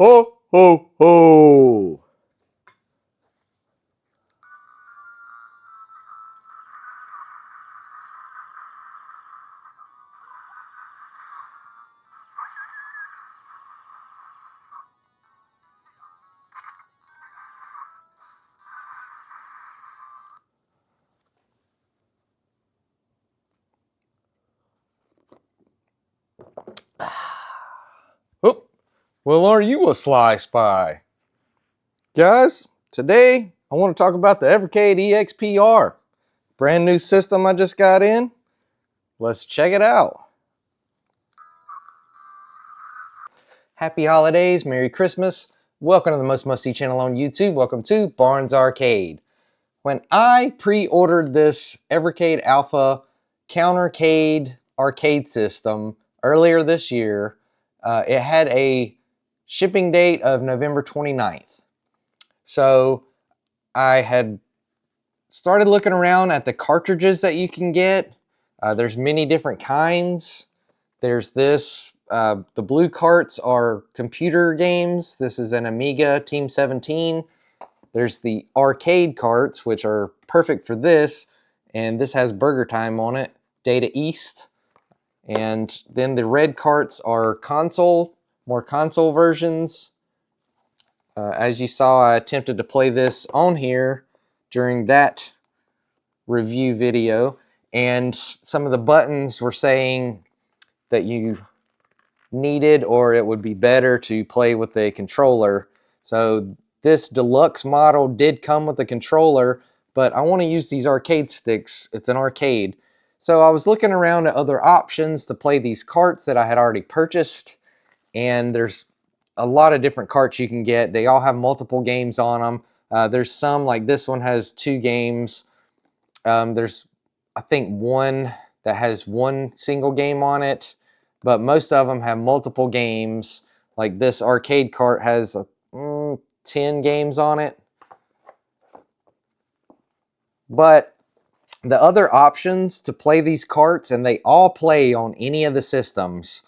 Ho, ho, ho! Oh, well, are you a Sly Spy? Guys, today I want to talk about the Evercade EXP-R. Brand new system I just got in. Let's check it out. Happy holidays, Merry Christmas. Welcome to the most must-see channel on YouTube. Welcome to Barnes Arcade. When I pre-ordered this Evercade Alpha countercade arcade system earlier this year, it had a shipping date of November 29th. So I had started looking around at the cartridges that you can get. There's many different kinds. There's this, the blue carts are computer games. This is an Amiga Team 17. There's the arcade carts, which are perfect for this. And this has Burger Time on it, Data East. And then the red carts are console, more console versions. As you saw, I attempted to play this on here during that review video, and some of the buttons were saying that you needed or it would be better to play with a controller. So this deluxe model did come with a controller, but I want to use these arcade sticks. It's an arcade. So I was looking around at other options to play these carts that I had already purchased, and there's a lot of different carts you can get. They all have multiple games on them. There's some, like this one has 2 games. There's, I think, one that has 1 single game on it, but most of them have multiple games. Like this arcade cart has 10 games on it. But the other options to play these carts, and they all play on any of the systems.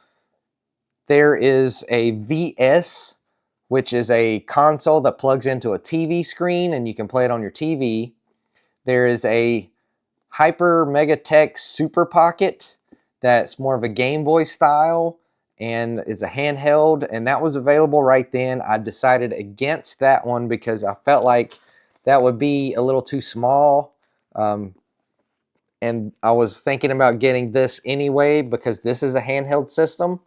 There is a VS, which is a console that plugs into a TV screen and you can play it on your TV. There is a Hyper Megatech Super Pocket that's more of a Game Boy style and is a handheld, and that was available right then. I decided against that one because I felt like that would be a little too small, and I was thinking about getting this anyway because this is a handheld system.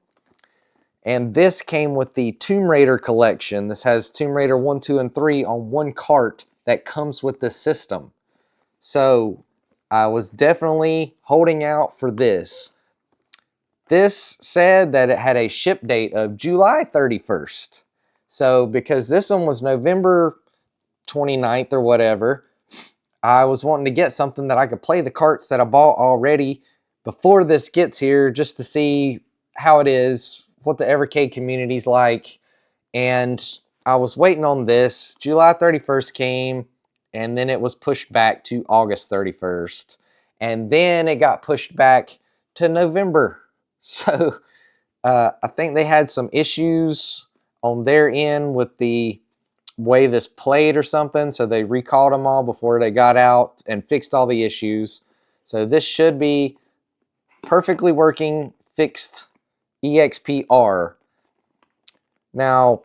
And this came with the Tomb Raider collection. This has Tomb Raider 1, 2, and 3 on 1 cart that comes with this system. So I was definitely holding out for this. This said that it had a ship date of July 31st. So because this one was November 29th or whatever, I was wanting to get something that I could play the carts that I bought already before this gets here, just to see how it is, what the Evercade community's like. And I was waiting on this. July 31st came, and then it was pushed back to August 31st. And then it got pushed back to November. So I think they had some issues on their end with the way this played or something. So they recalled them all before they got out and fixed all the issues. So this should be perfectly working, fixed EXP-R. Now,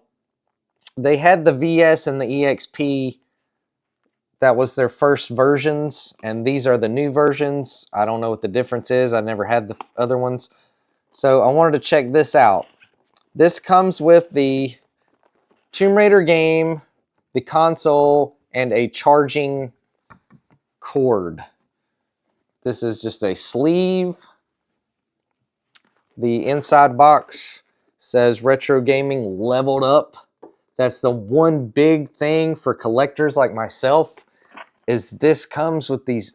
they had the VS and the EXP. That was their first versions, and these are the new versions. I don't know what the difference is. I never had the other ones. So I wanted to check this out. This comes with the Tomb Raider game, the console, and a charging cord. This is just a sleeve. The inside box says Retro Gaming Leveled Up. That's the one big thing for collectors like myself, is this comes with these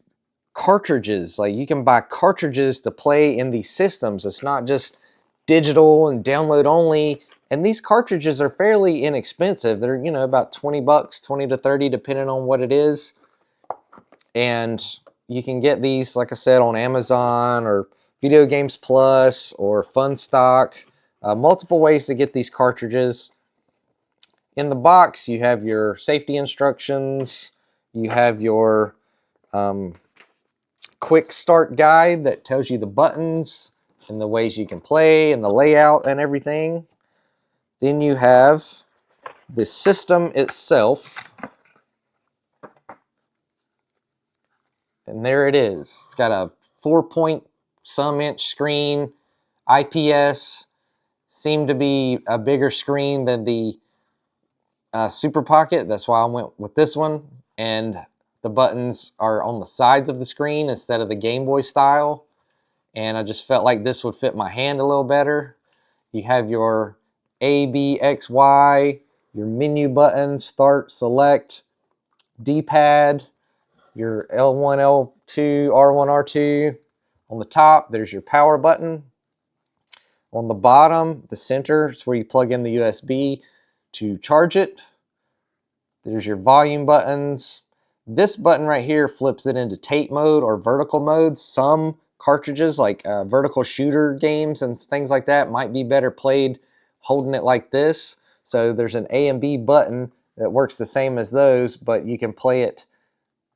cartridges. Like, you can buy cartridges to play in these systems. It's not just digital and download only. And these cartridges are fairly inexpensive. They're, you know, about 20 bucks, 20 to 30, depending on what it is. And you can get these, like I said, on Amazon or Video Games Plus or Fun Stock. Multiple ways to get these cartridges. In the box, you have your safety instructions, you have your quick start guide that tells you the buttons and the ways you can play and the layout and everything. Then you have the system itself, and there it is. It's got a 4-point-some-inch screen, IPS, seemed to be a bigger screen than the Super Pocket. That's why I went with this one. And the buttons are on the sides of the screen instead of the Game Boy style. And I just felt like this would fit my hand a little better. You have your A, B, X, Y, your menu button, start, select, D-pad, your L1, L2, R1, R2. On the top, there's your power button. On the bottom, the center is where you plug in the USB to charge it. There's your volume buttons. This button right here flips it into tape mode or vertical mode. Some cartridges, like vertical shooter games and things like that, might be better played holding it like this. So there's an A and B button that works the same as those, but you can play it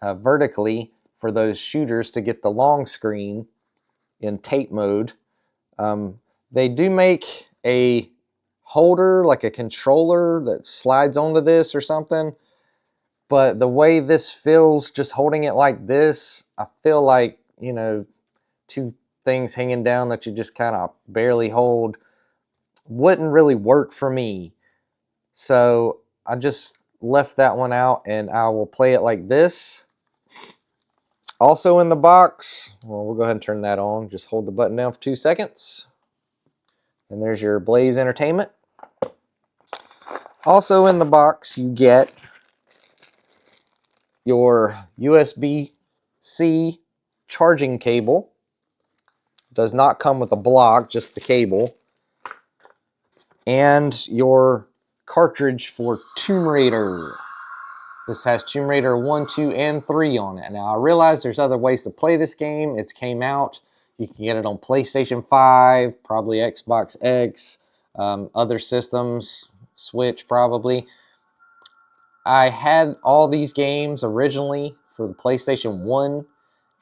vertically for those shooters to get the long screen in tape mode. They do make a holder, like a controller that slides onto this or something. But the way this feels, just holding it like this, I feel like, you know, two things hanging down that you just kind of barely hold wouldn't really work for me. So I just left that one out, and I will play it like this. Also in the box, well, we'll go ahead and turn that on. Just hold the button down for 2 seconds. And there's your Blaze Entertainment. Also in the box, you get your USB-C charging cable. Does not come with a block, just the cable. And your cartridge for Tomb Raider. This has Tomb Raider 1, 2, and 3 on it. Now, I realize there's other ways to play this game. It's came out. You can get it on PlayStation 5, probably Xbox X, other systems, Switch probably. I had all these games originally for the PlayStation 1,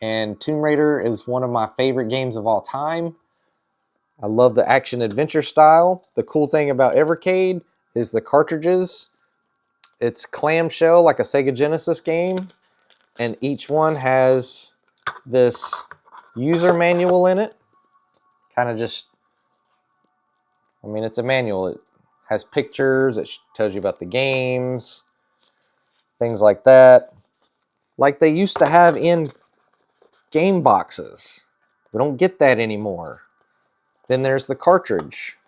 and Tomb Raider is one of my favorite games of all time. I love the action-adventure style. The cool thing about Evercade is the cartridges. It's clamshell like a Sega Genesis game, and each one has this user manual in it. Kind of just, I mean, it's a manual. It has pictures. It tells you about the games, things like that. Like they used to have in game boxes. We don't get that anymore. Then there's the cartridge.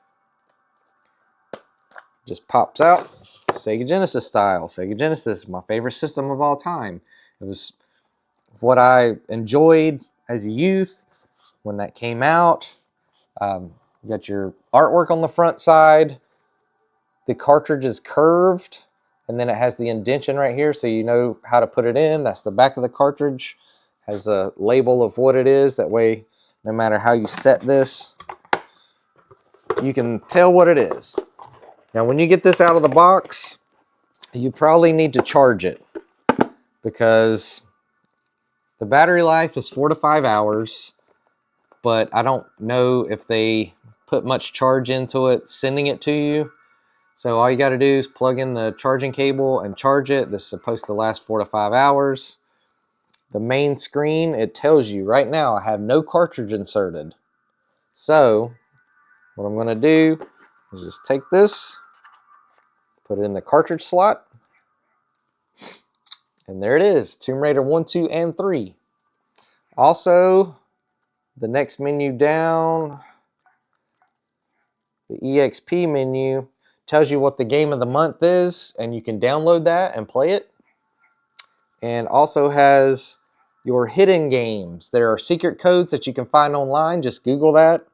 Just pops out, Sega Genesis style. Sega Genesis, my favorite system of all time. It was what I enjoyed as a youth when that came out. You got your artwork on the front side. The cartridge is curved, and then it has the indentation right here, so you know how to put it in. That's the back of the cartridge. Has a label of what it is. That way, no matter how you set this, you can tell what it is. Now, when you get this out of the box, you probably need to charge it because the battery life is 4 to 5 hours, but I don't know if they put much charge into it sending it to you. So all you got to do is plug in the charging cable and charge it. This is supposed to last 4 to 5 hours. The main screen, it tells you right now I have no cartridge inserted. So what I'm going to do is just take this, put it in the cartridge slot, and there it is, Tomb Raider 1, 2, and 3. Also, the next menu down, the EXP menu, tells you what the game of the month is, and you can download that and play it. And also has your hidden games. There are secret codes that you can find online. Just Google that.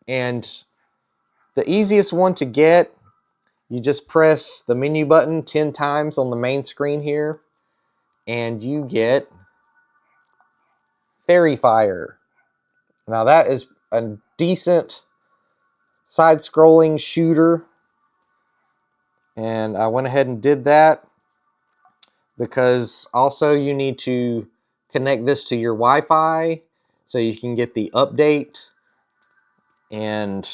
And the easiest one to get, you just press the menu button 10 times on the main screen here, and you get Fairy Fire. Now that is a decent side-scrolling shooter. And I went ahead and did that because also you need to connect this to your Wi-Fi so you can get the update. And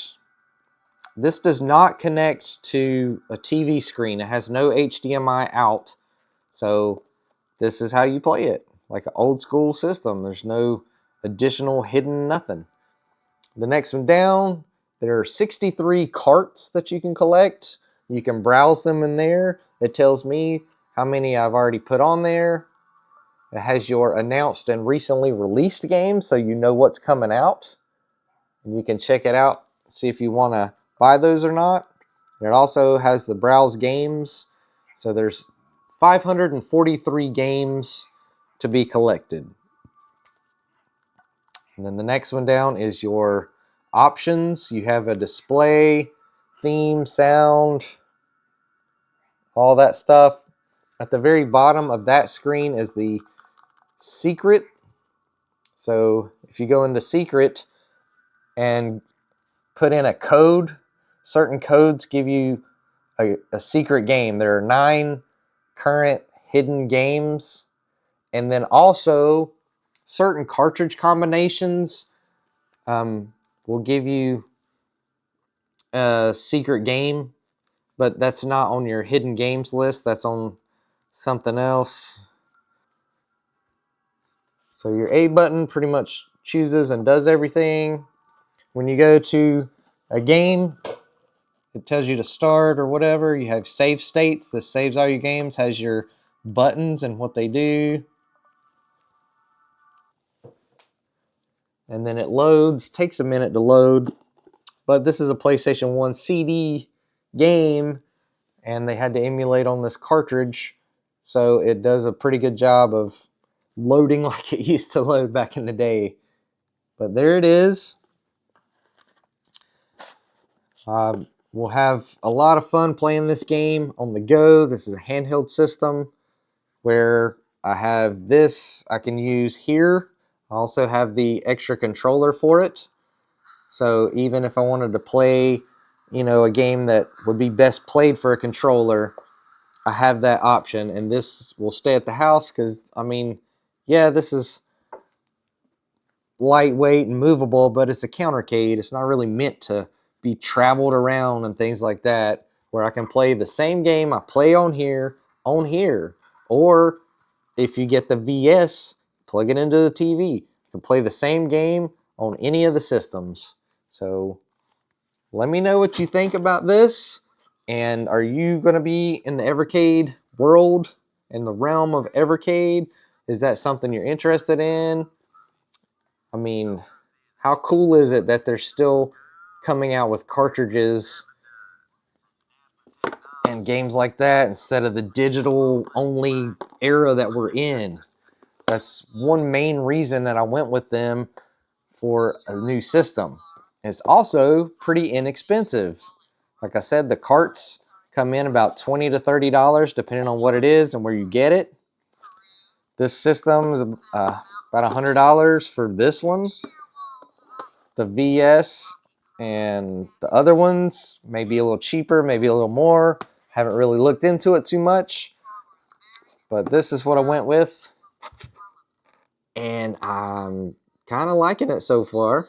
this does not connect to a TV screen. It has no HDMI out. So this is how you play it, like an old school system. There's no additional hidden nothing. The next one down, there are 63 carts that you can collect. You can browse them in there. It tells me how many I've already put on there. It has your announced and recently released games, so you know what's coming out. And you can check it out, see if you want to buy those or not. And it also has the browse games. So there's 543 games to be collected. And then the next one down is your options. You have a display, theme, sound, all that stuff. At the very bottom of that screen is the secret. So if you go into secret and put in a code, certain codes give you a secret game. There are 9 current hidden games. And then also certain cartridge combinations will give you a secret game, but that's not on your hidden games list. That's on something else. So your A button pretty much chooses and does everything. When you go to a game, it tells you to start or whatever. You have save states. This saves all your games, has your buttons and what they do. And then it loads, takes a minute to load. But this is a PlayStation 1 CD game, and they had to emulate on this cartridge. So it does a pretty good job of loading like it used to load back in the day. But there it is. We'll have a lot of fun playing this game on the go. This is a handheld system where I have this I can use here. I also have the extra controller for it. So even if I wanted to play, a game that would be best played for a controller, I have that option. And this will stay at the house because, yeah, this is lightweight and movable, but it's a countercade. It's not really meant to be traveled around and things like that, where I can play the same game I play on here. Or if you get the VS, plug it into the TV. You can play the same game on any of the systems. So let me know what you think about this. And are you going to be in the Evercade world, in the realm of Evercade? Is that something you're interested in? I mean, how cool is it that they're still coming out with cartridges and games like that instead of the digital only era that we're in? That's one main reason that I went with them for a new system. It's also pretty inexpensive. Like I said, the carts come in about $20 to $30 depending on what it is and where you get it. This system is about $100 for this one. The VS and the other ones may be a little cheaper, maybe a little more. Haven't really looked into it too much, but this is what I went with, and I'm kind of liking it so far.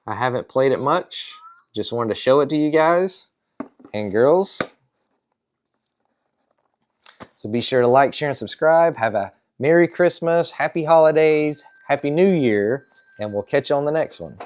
I haven't played it much, just wanted to show it to you guys and girls. So be sure to like, share, and subscribe. Have a Merry Christmas, Happy Holidays, Happy New Year, and we'll catch you on the next one.